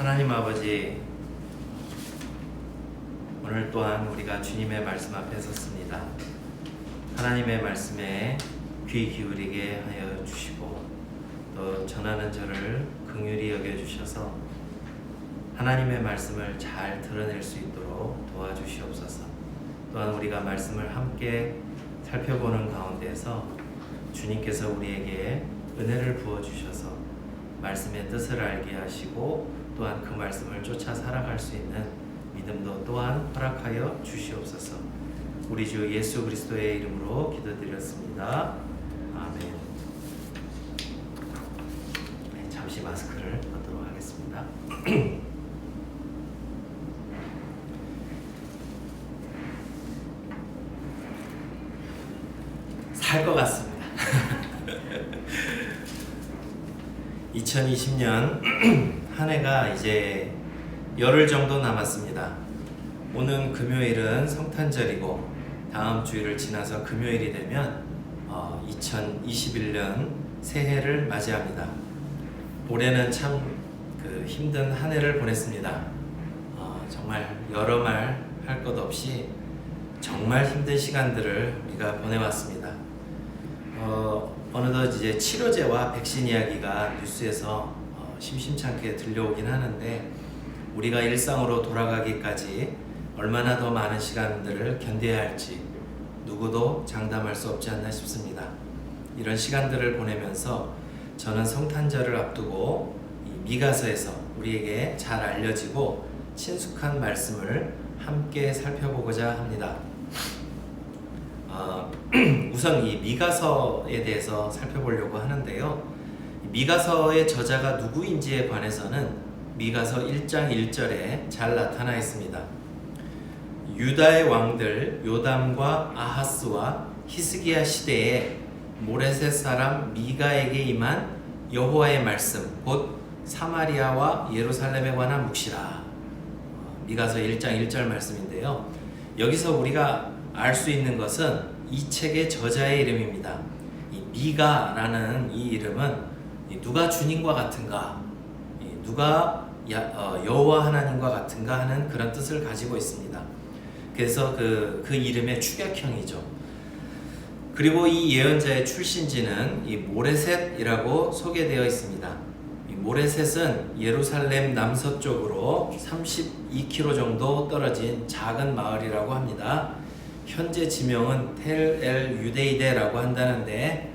하나님 아버지, 오늘 또한 우리가 주님의 말씀 앞에 섰습니다. 하나님의 말씀에 귀 기울이게 하여 주시고 또 전하는 저를 긍휼히 여겨주셔서 하나님의 말씀을 잘 드러낼 수 있도록 도와주시옵소서. 또한 우리가 말씀을 함께 살펴보는 가운데서 주님께서 우리에게 은혜를 부어주셔서 말씀의 뜻을 알게 하시고 또한 그 말씀을 쫓아 살아갈 수 있는 믿음도 또한 허락하여 주시옵소서. 우리 주 예수 그리스도의 이름으로 기도드렸습니다. 아멘. 네, 잠시 마스크를 벗도록 하겠습니다. 살 것 같습니다. 2020년 한 해가 이제 열흘 정도 남았습니다. 오는 금요일은 성탄절이고 다음 주일을 지나서 금요일이 되면 2021년 새해를 맞이합니다. 올해는 참 힘든 한 해를 보냈습니다. 정말 여러 말 할 것 없이 정말 힘든 시간들을 우리가 보내왔습니다. 어느덧 이제 치료제와 백신 이야기가 뉴스에서 심심찮게 들려오긴 하는데 우리가 일상으로 돌아가기까지 얼마나 더 많은 시간들을 견뎌야 할지 누구도 장담할 수 없지 않나 싶습니다. 이런 시간들을 보내면서 저는 성탄절을 앞두고 이 미가서에서 우리에게 잘 알려지고 친숙한 말씀을 함께 살펴보고자 합니다. 우선 이 미가서에 대해서 살펴보려고 하는데요. 미가서의 저자가 누구인지에 관해서는 미가서 1장 1절에 잘 나타나 있습니다. 유다의 왕들 요담과 아하스와 히스기야 시대에 모레셋 사람 미가에게 임한 여호와의 말씀 곧 사마리아와 예루살렘에 관한 묵시라. 미가서 1장 1절 말씀인데요. 여기서 우리가 알 수 있는 것은 이 책의 저자의 이름입니다. 이 미가라는 이 이름은 누가 주님과 같은가, 누가 여호와 하나님과 같은가 하는 그런 뜻을 가지고 있습니다. 그래서 그 이름의 축약형이죠. 그리고 이 예언자의 출신지는 이 모레셋이라고 소개되어 있습니다. 이 모레셋은 예루살렘 남서쪽으로 32km 정도 떨어진 작은 마을이라고 합니다. 현재 지명은 텔 유데이데라고 한다는데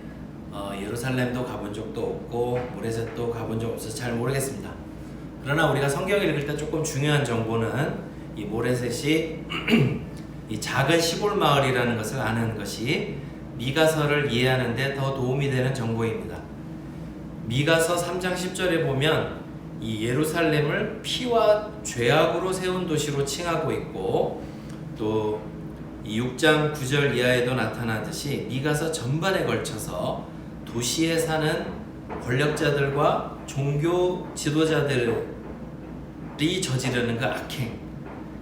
예루살렘도 가본 적도 없고 모레셋도 가본 적 없어서 잘 모르겠습니다. 그러나 우리가 성경을 읽을 때 조금 중요한 정보는 이 모레셋이 이 작은 시골 마을이라는 것을 아는 것이 미가서를 이해하는 데 더 도움이 되는 정보입니다. 미가서 3장 10절에 보면 이 예루살렘을 피와 죄악으로 세운 도시로 칭하고 있고 또 이 6장 9절 이하에도 나타나듯이 미가서 전반에 걸쳐서 도시에 사는 권력자들과 종교 지도자들이 저지르는 그 악행,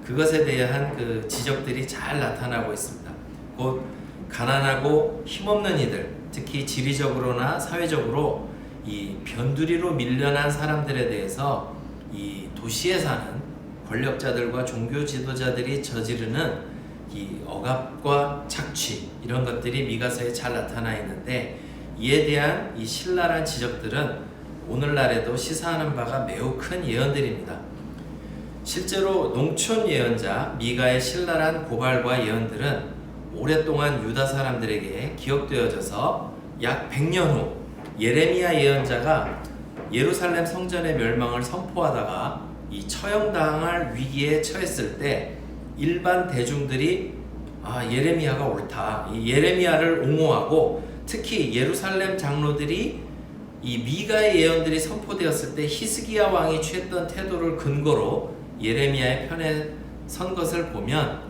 그것에 대한 그 지적들이 잘 나타나고 있습니다. 곧 가난하고 힘없는 이들, 특히 지리적으로나 사회적으로 이 변두리로 밀려난 사람들에 대해서 이 도시에 사는 권력자들과 종교 지도자들이 저지르는 이 억압과 착취, 이런 것들이 미가서에 잘 나타나 있는데 이에 대한 이 신랄한 지적들은 오늘날에도 시사하는 바가 매우 큰 예언들입니다. 실제로 농촌 예언자 미가의 신랄한 고발과 예언들은 오랫동안 유다 사람들에게 기억되어져서 약 100년 후 예레미야 예언자가 예루살렘 성전의 멸망을 선포하다가 이 처형당할 위기에 처했을 때 일반 대중들이 예레미야가 옳다, 이 예레미야를 옹호하고 특히 예루살렘 장로들이 이 미가의 예언들이 선포되었을 때 히스기야 왕이 취했던 태도를 근거로 예레미야의 편에 선 것을 보면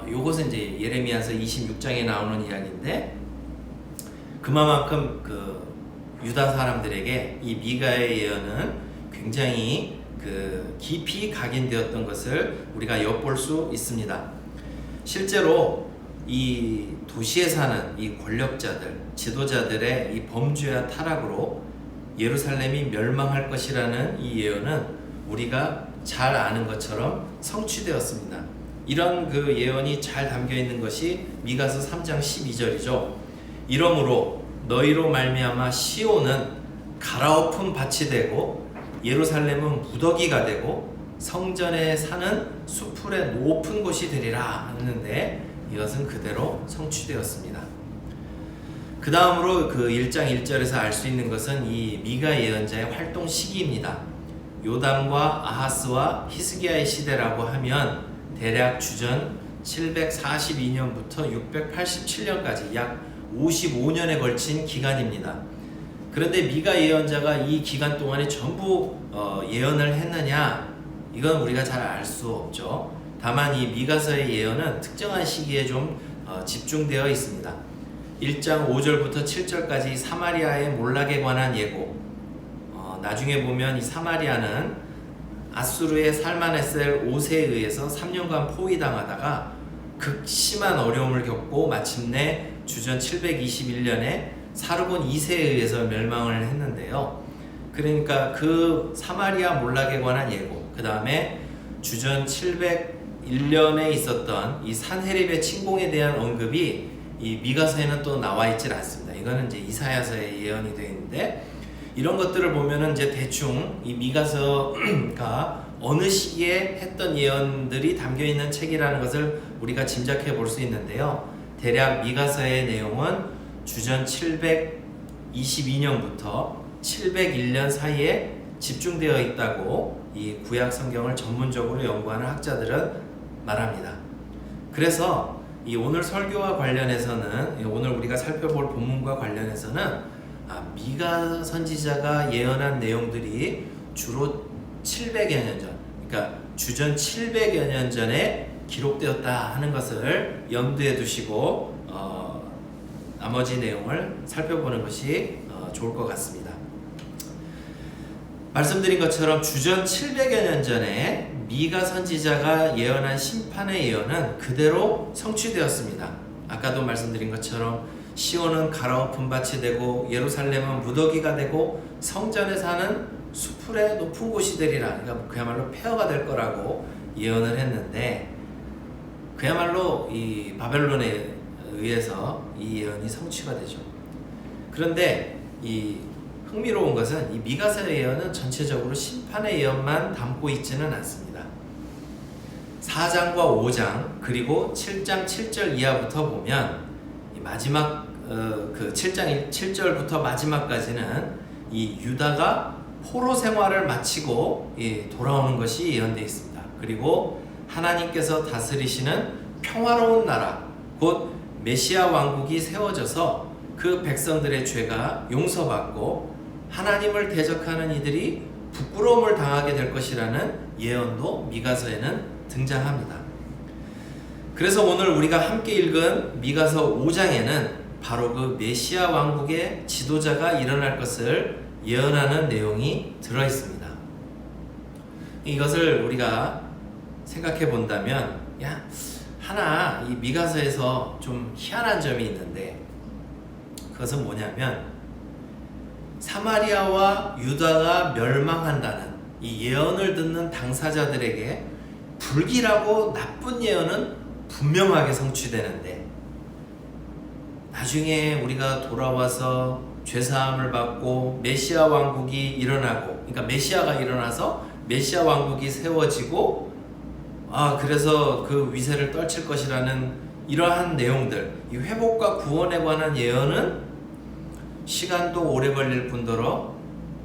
요것은 이제 예레미야서 26장에 나오는 이야기인데 그만큼 그 유다 사람들에게 이 미가의 예언은 굉장히 깊이 각인되었던 것을 우리가 엿볼 수 있습니다. 실제로 이 도시에 사는 이 권력자들, 지도자들의 이 범죄와 타락으로 예루살렘이 멸망할 것이라는 이 예언은 우리가 잘 아는 것처럼 성취되었습니다. 이런 그 예언이 잘 담겨 있는 것이 미가서 3장 12절이죠. 이러므로 너희로 말미암아 시온은 갈아엎은 밭이 되고 예루살렘은 무더기가 되고 성전에 사는 수풀의 높은 곳이 되리라 하는데, 이것은 그대로 성취되었습니다. 그 다음으로 그 1장 1절에서 알 수 있는 것은 이 미가 예언자의 활동 시기입니다. 요담과 아하스와 히스기야의 시대라고 하면 대략 주전 742년부터 687년까지 약 55년에 걸친 기간입니다. 그런데 미가 예언자가 이 기간 동안에 전부 예언을 했느냐? 이건 우리가 잘 알 수 없죠. 다만 이 미가서의 예언은 특정한 시기에 좀 집중되어 있습니다. 1장 5절부터 7절까지 사마리아의 몰락에 관한 예고. 나중에 보면 이 사마리아는 아수르의 살마네셀 5세에 의해서 3년간 포위당하다가 극심한 어려움을 겪고 마침내 주전 721년에 사르곤 2세에 의해서 멸망을 했는데요. 그러니까 그 사마리아 몰락에 관한 예고, 그 다음에 주전 701년에 있었던 이 산헤립의 침공에 대한 언급이 이 미가서에는 또 나와 있질 않습니다. 이거는 이제 이사야서에 예언이 되어 있는데, 이런 것들을 보면은 이제 대충 이 미가서가 어느 시기에 했던 예언들이 담겨 있는 책이라는 것을 우리가 짐작해 볼 수 있는데요. 대략 미가서의 내용은 주전 722년부터 701년 사이에 집중되어 있다고 이 구약 성경을 전문적으로 연구하는 학자들은 말합니다. 그래서 이 오늘 설교와 관련해서는, 오늘 우리가 살펴볼 본문과 관련해서는 미가 선지자가 예언한 내용들이 주로 700여 년 전, 그러니까 주전 700여 년 전에 기록되었다 하는 것을 염두에 두시고 나머지 내용을 살펴보는 것이 좋을 것 같습니다. 말씀드린 것처럼 주전 700여 년 전에 미가 선지자가 예언한 심판의 예언은 그대로 성취되었습니다. 아까도 말씀드린 것처럼 시온은 갈아엎은 밭이 되고 예루살렘은 무더기가 되고 성전에 사는 수풀의 높은 곳이 되리라. 그러니까 그야말로 폐허가 될 거라고 예언을 했는데, 그야말로 이 바벨론에 의해서 이 예언이 성취가 되죠. 그런데 이 흥미로운 것은 이 미가서의 예언은 전체적으로 심판의 예언만 담고 있지는 않습니다. 4장과 5장 그리고 7장 7절 이하부터 보면 이 마지막 그 7장 7절부터 마지막까지는 이 유다가 포로 생활을 마치고 돌아오는 것이 예언되어 있습니다. 그리고 하나님께서 다스리시는 평화로운 나라, 곧 메시아 왕국이 세워져서 그 백성들의 죄가 용서받고 하나님을 대적하는 이들이 부끄러움을 당하게 될 것이라는 예언도 미가서에는 등장합니다. 그래서 오늘 우리가 함께 읽은 미가서 5장에는 바로 그 메시아 왕국의 지도자가 일어날 것을 예언하는 내용이 들어 있습니다. 이것을 우리가 생각해 본다면, 하나 이 미가서에서 좀 희한한 점이 있는데, 그것은 뭐냐면 사마리아와 유다가 멸망한다는 이 예언을 듣는 당사자들에게 불길하고 나쁜 예언은 분명하게 성취되는데, 나중에 우리가 돌아와서 죄사함을 받고 메시아 왕국이 일어나고, 그러니까 메시아가 일어나서 메시아 왕국이 세워지고, 그래서 그 위세를 떨칠 것이라는 이러한 내용들, 이 회복과 구원에 관한 예언은 시간도 오래 걸릴 뿐더러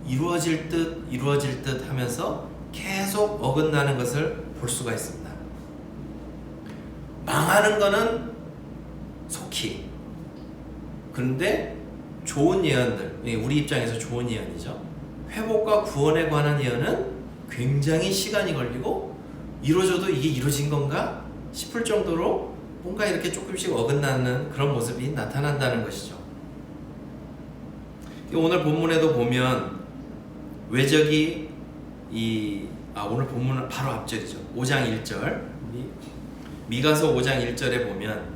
이루어질 듯 하면서 계속 어긋나는 것을 볼 수가 있습니다. 망하는 거는 속히, 그런데 좋은 예언들, 우리 입장에서 좋은 예언이죠. 회복과 구원에 관한 예언은 굉장히 시간이 걸리고 이루어져도 이게 이루어진 건가 싶을 정도로 뭔가 이렇게 조금씩 어긋나는 그런 모습이 나타난다는 것이죠. 오늘 본문에도 보면 외적이 오늘 본문은 바로 앞절이죠. 5장 1절, 미가서 5장 1절에 보면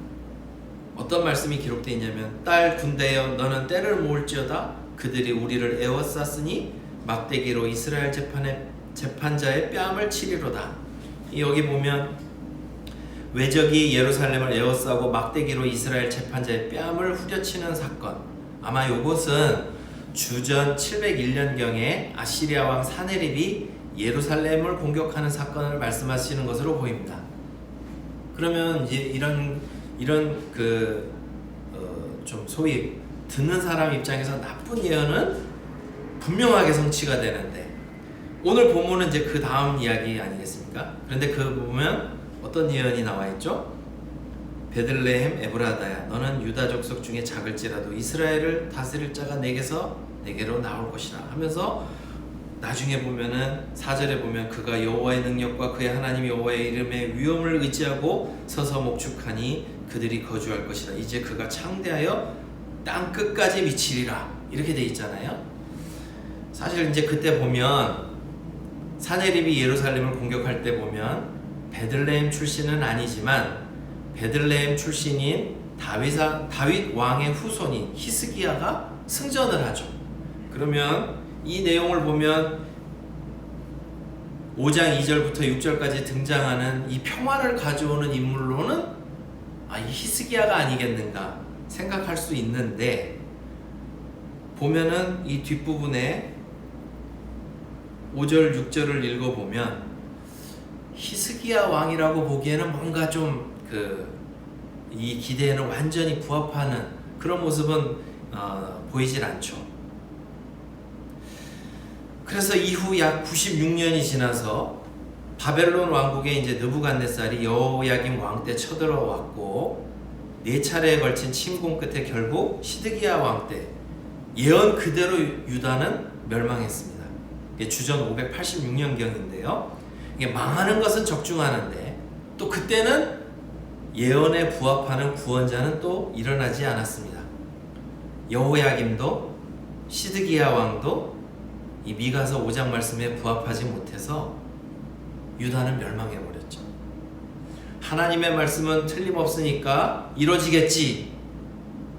어떤 말씀이 기록되어 있냐면, 딸 군대여 너는 때를 모을지어다 그들이 우리를 에워쌌으니 막대기로 이스라엘 재판에 재판자의 뺨을 치리로다. 여기 보면 외적이 예루살렘을 에워싸고 막대기로 이스라엘 재판자의 뺨을 후려치는 사건, 아마 이것은 주전 701년경에 아시리아 왕 사네립이 예루살렘을 공격하는 사건을 말씀하시는 것으로 보입니다. 그러면 이제 이런 좀 소위 듣는 사람 입장에서 나쁜 예언은 분명하게 성취가 되는데, 오늘 본문은 이제 그 다음 이야기 아니겠습니까? 그런데 그 보면 어떤 예언이 나와 있죠? 베들레헴 에브라다야, 너는 유다 족속 중에 작을지라도 이스라엘을 다스릴 자가 내게로 나올 것이라 하면서, 나중에 보면은 4절에 보면 그가 여호와의 능력과 그의 하나님 여호와의 이름의 위엄을 의지하고 서서 목축하니 그들이 거주할 것이라. 이제 그가 창대하여 땅 끝까지 미치리라, 이렇게 돼 있잖아요. 사실 이제 그때 보면 사네립이 예루살렘을 공격할 때 보면 베들레헴 출신은 아니지만 베들레헴 출신인 다윗 왕의 후손인 히스기야가 승전을 하죠. 그러면 이 내용을 보면 5장 2절부터 6절까지 등장하는 이 평화를 가져오는 인물로는 이 히스기야가 아니겠는가 생각할 수 있는데, 보면은 이 뒷부분에 5절 6절을 읽어보면 히스기야 왕이라고 보기에는 뭔가 좀 이 기대에는 완전히 부합하는 그런 모습은 보이질 않죠. 그래서 이후 약 96년이 지나서 바벨론 왕국에 이제 느부갓네살이 여호야김 왕 때 쳐들어왔고, 4차례에 걸친 침공 끝에 결국 시드기야 왕 때 예언 그대로 유다는 멸망했습니다. 이게 주전 586년경인데요. 이게 망하는 것은 적중하는데 또 그때는 예언에 부합하는 구원자는 또 일어나지 않았습니다. 여호야김도 시드기야 왕도 이 미가서 5장 말씀에 부합하지 못해서 유다는 멸망해버렸죠. 하나님의 말씀은 틀림없으니까 이루어지겠지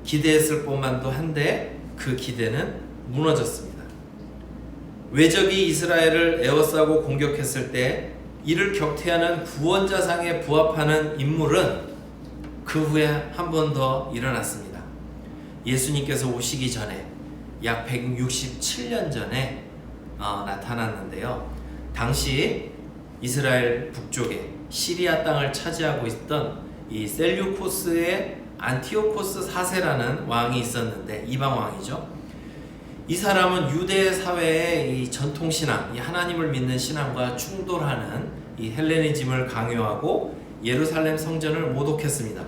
기대했을 법만도 한데 그 기대는 무너졌습니다. 외적이 이스라엘을 에워싸고 공격했을 때 이를 격퇴하는 구원자상에 부합하는 인물은 그 후에 한 번 더 일어났습니다. 예수님께서 오시기 전에 약 167년 전에 나타났는데요. 당시 이스라엘 북쪽에 시리아 땅을 차지하고 있던 이 셀류코스의 안티오코스 4세라는 왕이 있었는데, 이방 왕이죠. 이 사람은 유대 사회의 이 전통 신앙, 이 하나님을 믿는 신앙과 충돌하는 이 헬레니즘을 강요하고 예루살렘 성전을 모독했습니다.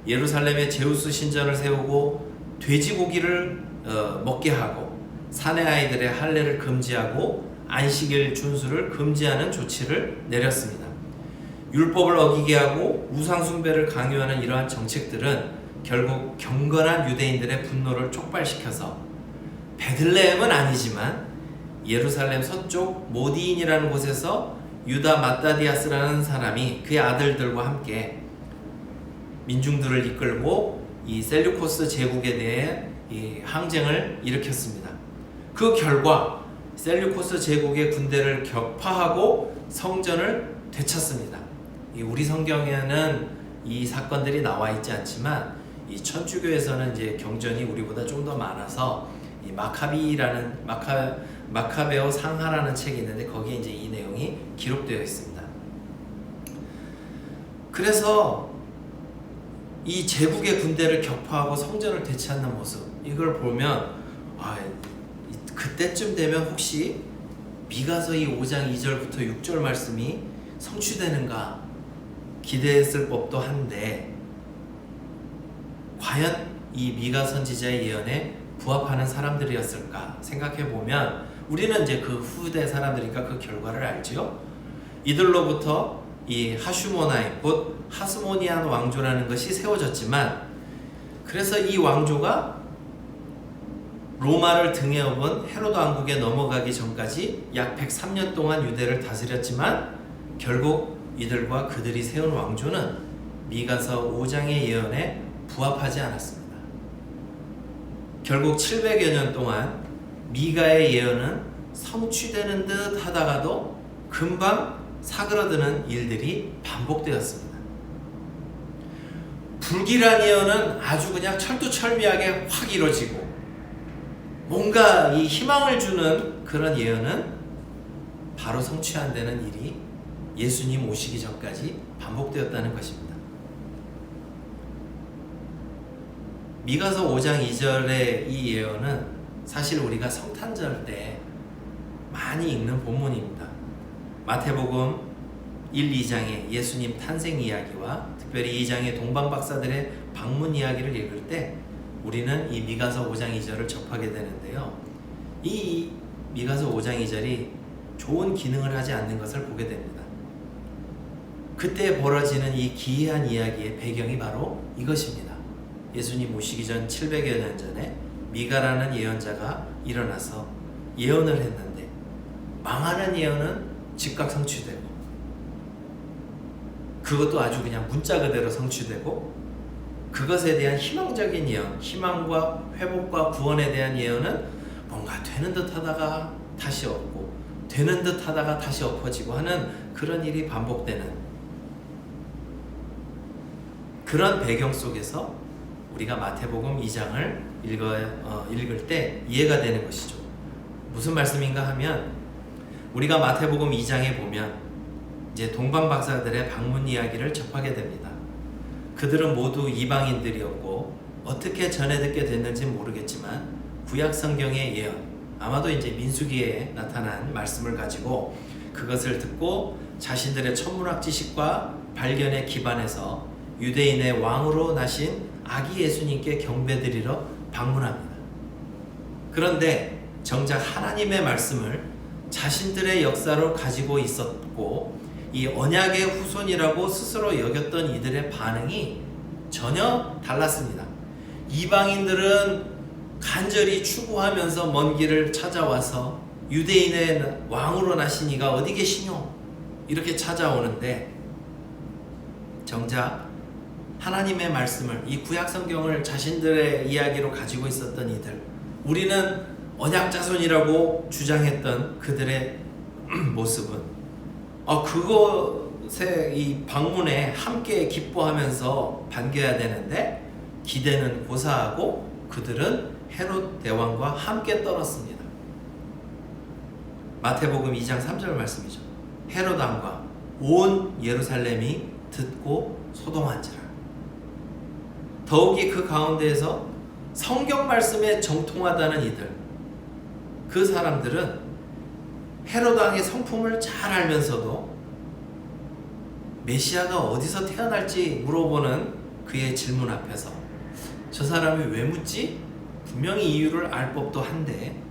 예루살렘에 제우스 신전을 세우고 돼지고기를 먹게 하고 사내 아이들의 할례를 금지하고 안식일 준수를 금지하는 조치를 내렸습니다. 율법을 어기게 하고 우상 숭배를 강요하는 이러한 정책들은 결국 경건한 유대인들의 분노를 촉발시켜서 베들레헴은 아니지만 예루살렘 서쪽 모디인이라는 곳에서 유다 마따디아스라는 사람이 그의 아들들과 함께 민중들을 이끌고 이 셀류코스 제국에 대해 이 항쟁을 일으켰습니다. 그 결과 셀류코스 제국의 군대를 격파하고 성전을 되찾습니다. 우리 성경에는 이 사건들이 나와 있지 않지만 이 천주교에서는 이제 경전이 우리보다 좀 더 많아서 이 마카베오 상하라는 책이 있는데 거기에 이제 이 내용이 기록되어 있습니다. 그래서 이 제국의 군대를 격파하고 성전을 되찾는 모습, 이걸 보면 그때쯤 되면 혹시 미가서 이 5장 2절부터 6절 말씀이 성취되는가 기대했을 법도 한데, 과연 이 미가 선지자의 예언에 부합하는 사람들이었을까 생각해보면 우리는 이제 그 후대 사람들이니까 그 결과를 알지요. 이들로부터 이 하슈모나임, 곧 하스모니안 왕조라는 것이 세워졌지만, 그래서 이 왕조가 로마를 등에 업은 헤로드 왕국에 넘어가기 전까지 약 103년 동안 유대를 다스렸지만 결국 이들과 그들이 세운 왕조는 미가서 5장의 예언에 부합하지 않았습니다. 결국 700여 년 동안 미가의 예언은 성취되는 듯 하다가도 금방 사그러드는 일들이 반복되었습니다. 불길한 예언은 아주 그냥 철두철미하게 확 이루어지고, 뭔가 이 희망을 주는 그런 예언은 바로 성취 안 되는 일이 예수님 오시기 전까지 반복되었다는 것입니다. 미가서 5장 2절의 이 예언은 사실 우리가 성탄절 때 많이 읽는 본문입니다. 마태복음 1, 2장의 예수님 탄생 이야기와 특별히 2장의 동방박사들의 방문 이야기를 읽을 때 우리는 이 미가서 5장 2절을 접하게 되는데요. 이 미가서 5장 2절이 좋은 기능을 하지 않는 것을 보게 됩니다. 그때 벌어지는 이 기이한 이야기의 배경이 바로 이것입니다. 예수님 오시기 전 700여 년 전에 미가라는 예언자가 일어나서 예언을 했는데, 망하는 예언은 즉각 성취되고, 그것도 아주 그냥 문자 그대로 성취되고, 그것에 대한 희망적인 예언, 희망과 회복과 구원에 대한 예언은 뭔가 되는 듯 하다가 다시 없고, 되는 듯 하다가 다시 엎어지고 하는 그런 일이 반복되는 그런 배경 속에서 우리가 마태복음 2장을 읽을 때 이해가 되는 것이죠. 무슨 말씀인가 하면, 우리가 마태복음 2장에 보면 이제 동방박사들의 방문 이야기를 접하게 됩니다. 그들은 모두 이방인들이었고 어떻게 전해 듣게 됐는지는 모르겠지만 구약 성경의 예언, 아마도 이제 민수기에 나타난 말씀을 가지고 그것을 듣고 자신들의 천문학 지식과 발견에 기반해서 유대인의 왕으로 나신 아기 예수님께 경배드리러 방문합니다. 그런데 정작 하나님의 말씀을 자신들의 역사로 가지고 있었고, 이 언약의 후손이라고 스스로 여겼던 이들의 반응이 전혀 달랐습니다. 이방인들은 간절히 추구하면서 먼 길을 찾아와서 유대인의 왕으로 나신 이가 어디 계시뇨? 이렇게 찾아오는데, 정작 하나님의 말씀을, 이 구약 성경을 자신들의 이야기로 가지고 있었던 이들, 우리는 언약 자손이라고 주장했던 그들의 모습은 그것의 이 방문에 함께 기뻐하면서 반겨야 되는데, 기대는 고사하고 그들은 헤롯 대왕과 함께 떨었습니다. 마태복음 2장 3절 말씀이죠. 헤롯 왕과 온 예루살렘이 듣고 소동한지라. 더욱이 그 가운데에서 성경 말씀에 정통하다는 이들, 그 사람들은 헤롯 왕의 성품을 잘 알면서도 메시아가 어디서 태어날지 물어보는 그의 질문 앞에서 저 사람이 왜 묻지? 분명히 이유를 알 법도 한데,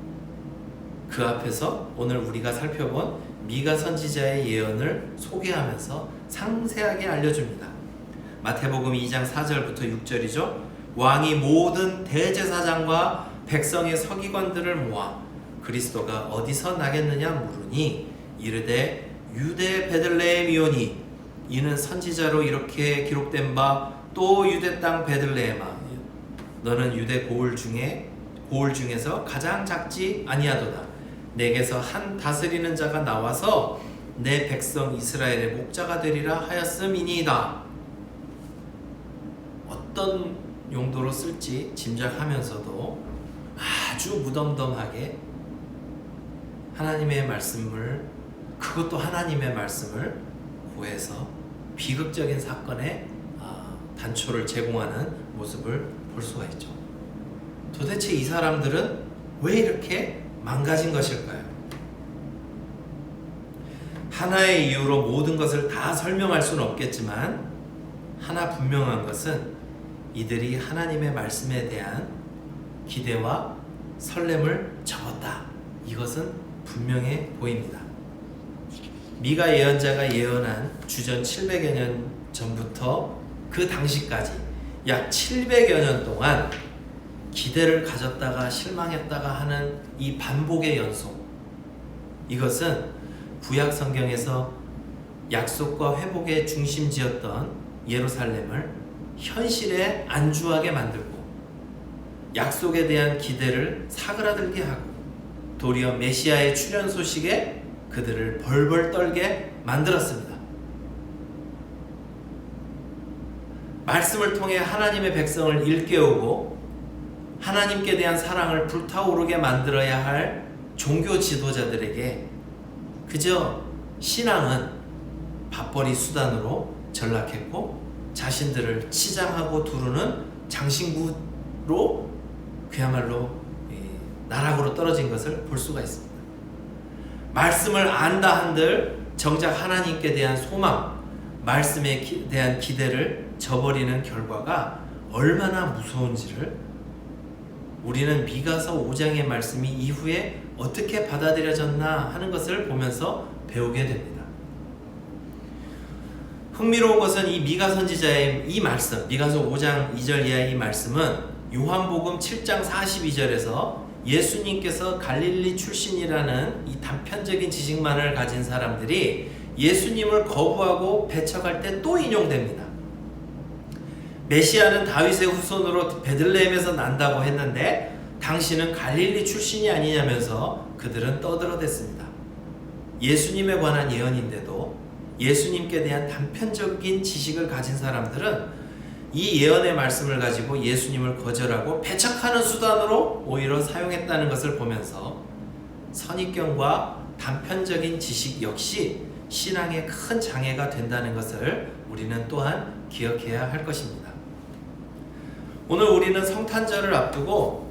그 앞에서 오늘 우리가 살펴본 미가 선지자의 예언을 소개하면서 상세하게 알려줍니다. 마태복음 2장 4절부터 6절이죠. 왕이 모든 대제사장과 백성의 서기관들을 모아 그리스도가 어디서 나겠느냐 물으니 이르되 유대 베들레헴이오니 이는 선지자로 이렇게 기록된 바 또 유대 땅 베들레헴아 너는 유대 고을 중에서 가장 작지 아니하도다. 내게서 한 다스리는 자가 나와서 내 백성 이스라엘의 목자가 되리라 하였음이니이다. 어떤 용도로 쓸지 짐작하면서도 아주 무덤덤하게 하나님의 말씀을, 그것도 하나님의 말씀을 구해서 비극적인 사건에 단초를 제공하는 모습을 볼 수가 있죠. 도대체 이 사람들은 왜 이렇게 망가진 것일까요? 하나의 이유로 모든 것을 다 설명할 수는 없겠지만, 하나 분명한 것은 이들이 하나님의 말씀에 대한 기대와 설렘을 접었다. 이것은 분명해 보입니다. 미가 예언자가 예언한 주전 700여 년 전부터 그 당시까지 약 700여 년 동안 기대를 가졌다가 실망했다가 하는 이 반복의 연속, 이것은 구약 성경에서 약속과 회복의 중심지였던 예루살렘을 현실에 안주하게 만들고 약속에 대한 기대를 사그라들게 하고 도리어 메시아의 출현 소식에 그들을 벌벌 떨게 만들었습니다. 말씀을 통해 하나님의 백성을 일깨우고 하나님께 대한 사랑을 불타오르게 만들어야 할 종교 지도자들에게 그저 신앙은 밥벌이 수단으로 전락했고 자신들을 치장하고 두르는 장신구로 그야말로 나락으로 떨어진 것을 볼 수가 있습니다. 말씀을 안다 한들 정작 하나님께 대한 소망, 말씀에 대한 기대를 저버리는 결과가 얼마나 무서운지를 우리는 미가서 5장의 말씀이 이후에 어떻게 받아들여졌나 하는 것을 보면서 배우게 됩니다. 흥미로운 것은 이 미가 선지자의 이 말씀, 미가서 5장 2절 이하의 이 말씀은 요한복음 7장 42절에서 예수님께서 갈릴리 출신이라는 이 단편적인 지식만을 가진 사람들이 예수님을 거부하고 배척할 때 또 인용됩니다. 메시아는 다윗의 후손으로 베들레헴에서 난다고 했는데 당신은 갈릴리 출신이 아니냐면서 그들은 떠들어댔습니다. 예수님에 관한 예언인데도 예수님께 대한 단편적인 지식을 가진 사람들은 이 예언의 말씀을 가지고 예수님을 거절하고 배척하는 수단으로 오히려 사용했다는 것을 보면서 선입견과 단편적인 지식 역시 신앙에 큰 장애가 된다는 것을 우리는 또한 기억해야 할 것입니다. 오늘 우리는 성탄절을 앞두고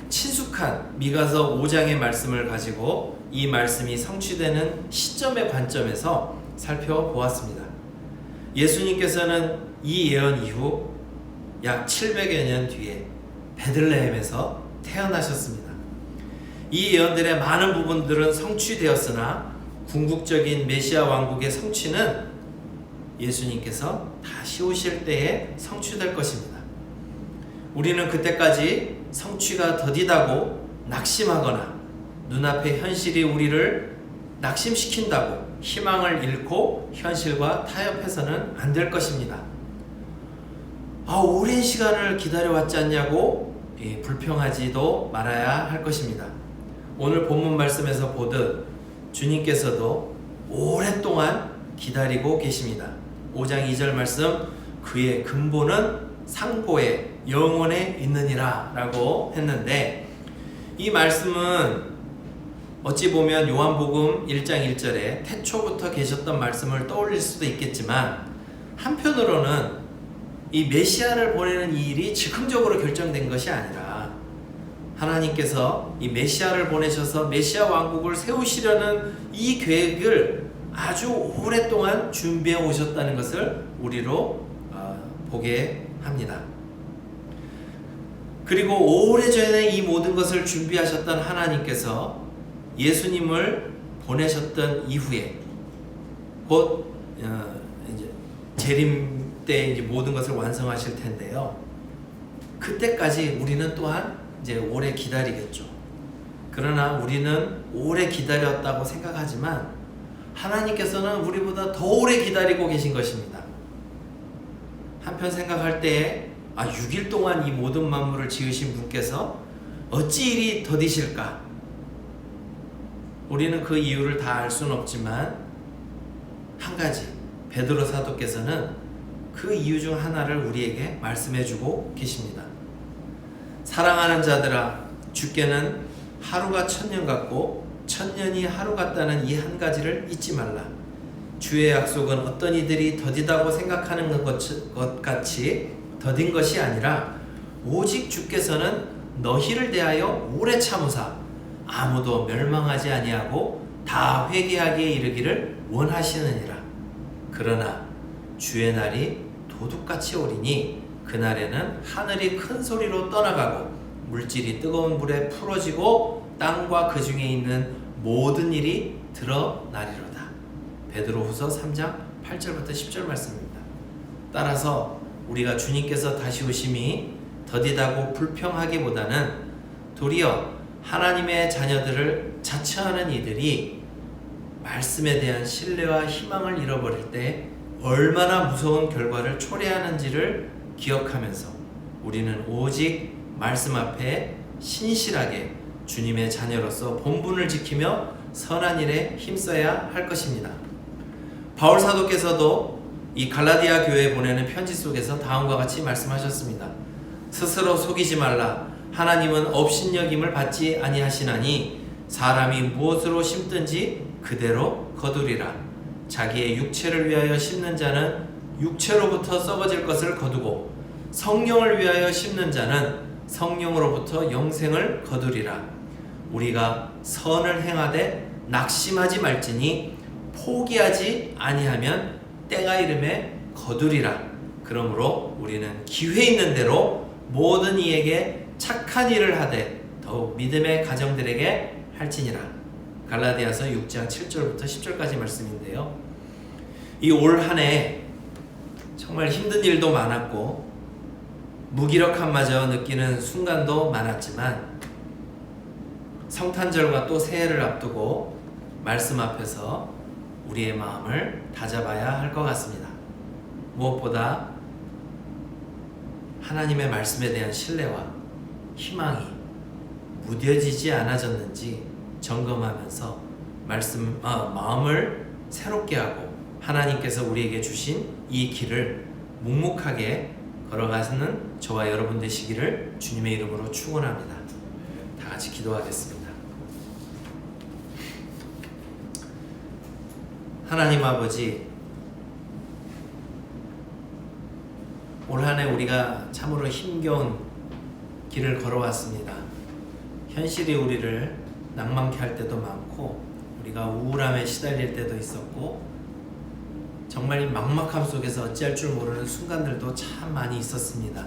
친숙한 미가서 5장의 말씀을 가지고 이 말씀이 성취되는 시점의 관점에서 살펴보았습니다. 예수님께서는 이 예언 이후 약 700여 년 뒤에 베들레헴에서 태어나셨습니다. 이 예언들의 많은 부분들은 성취되었으나 궁극적인 메시아 왕국의 성취는 예수님께서 다시 오실 때에 성취될 것입니다. 우리는 그때까지 성취가 더디다고 낙심하거나 눈앞의 현실이 우리를 낙심시킨다고 희망을 잃고 현실과 타협해서는 안 될 것입니다. 오랜 시간을 기다려왔지 않냐고 불평하지도 말아야 할 것입니다. 오늘 본문 말씀에서 보듯 주님께서도 오랫동안 기다리고 계십니다. 5장 2절 말씀, 그의 근본은 상고에 영원에 있느니라 라고 했는데, 이 말씀은 어찌 보면 요한복음 1장 1절에 태초부터 계셨던 말씀을 떠올릴 수도 있겠지만, 한편으로는 이 메시아를 보내는 이 일이 즉흥적으로 결정된 것이 아니라 하나님께서 이 메시아를 보내셔서 메시아 왕국을 세우시려는 이 계획을 아주 오랫동안 준비해 오셨다는 것을 우리로 보게 합니다. 그리고 오래전에 이 모든 것을 준비하셨던 하나님께서 예수님을 보내셨던 이후에 곧 이제 재림 때 이제 모든 것을 완성하실 텐데요. 그때까지 우리는 또한 이제 오래 기다리겠죠. 그러나 우리는 오래 기다렸다고 생각하지만 하나님께서는 우리보다 더 오래 기다리고 계신 것입니다. 한편 생각할 때에 6일 동안 이 모든 만물을 지으신 분께서 어찌 이리 더디실까? 우리는 그 이유를 다 알 수는 없지만 한 가지, 베드로 사도께서는 그 이유 중 하나를 우리에게 말씀해주고 계십니다. 사랑하는 자들아, 주께는 하루가 1000년 같고 1000년이 하루 같다는 이 한 가지를 잊지 말라. 주의 약속은 어떤 이들이 더디다고 생각하는 것 같이 더딘 것이 아니라 오직 주께서는 너희를 대하여 오래 참으사 아무도 멸망하지 아니하고 다 회개하기에 이르기를 원하시느니라. 그러나 주의 날이 도둑같이 오리니 그날에는 하늘이 큰 소리로 떠나가고 물질이 뜨거운 물에 풀어지고 땅과 그 중에 있는 모든 일이 드러나리로다. 베드로후서 3장 8절부터 10절 말씀입니다. 따라서 우리가 주님께서 다시 오심이 더디다고 불평하기보다는 도리어 하나님의 자녀들을 자처하는 이들이 말씀에 대한 신뢰와 희망을 잃어버릴 때 얼마나 무서운 결과를 초래하는지를 기억하면서 우리는 오직 말씀 앞에 신실하게 주님의 자녀로서 본분을 지키며 선한 일에 힘써야 할 것입니다. 바울 사도께서도 이 갈라디아 교회에 보내는 편지 속에서 다음과 같이 말씀하셨습니다. 스스로 속이지 말라. 하나님은 업신여김을 받지 아니하시나니 사람이 무엇으로 심든지 그대로 거두리라. 자기의 육체를 위하여 심는 자는 육체로부터 썩어질 것을 거두고 성령을 위하여 심는 자는 성령으로부터 영생을 거두리라. 우리가 선을 행하되 낙심하지 말지니 포기하지 아니하면 때가 이름에 거두리라. 그러므로 우리는 기회 있는 대로 모든 이에게 착한 일을 하되 더욱 믿음의 가정들에게 할지니라. 갈라디아서 6장 7절부터 10절까지 말씀인데요. 이 올 한 해 정말 힘든 일도 많았고 무기력함마저 느끼는 순간도 많았지만 성탄절과 또 새해를 앞두고 말씀 앞에서 우리의 마음을 다잡아야 할 것 같습니다. 무엇보다 하나님의 말씀에 대한 신뢰와 희망이 무뎌지지 않아졌는지 점검하면서 마음을 새롭게 하고 하나님께서 우리에게 주신 이 길을 묵묵하게 걸어가시는 저와 여러분 되시기를 주님의 이름으로 축원합니다. 다 같이 기도하겠습니다. 하나님 아버지, 올 한 해 우리가 참으로 힘겨운 길을 걸어왔습니다. 현실이 우리를 낭만케 할 때도 많고 우리가 우울함에 시달릴 때도 있었고 정말 이 막막함 속에서 어찌할 줄 모르는 순간들도 참 많이 있었습니다.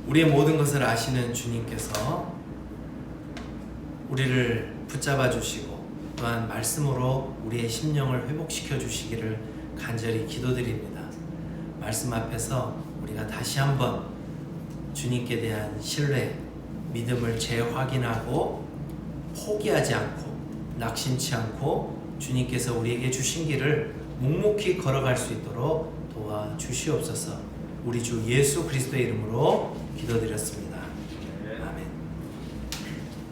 우리의 모든 것을 아시는 주님께서 우리를 붙잡아 주시고 또한 말씀으로 우리의 심령을 회복시켜 주시기를 간절히 기도드립니다. 말씀 앞에서 우리가 다시 한번 주님께 대한 신뢰, 믿음을 재확인하고 포기하지 않고 낙심치 않고 주님께서 우리에게 주신 길을 묵묵히 걸어갈 수 있도록 도와주시옵소서. 우리 주 예수 그리스도의 이름으로 기도드렸습니다.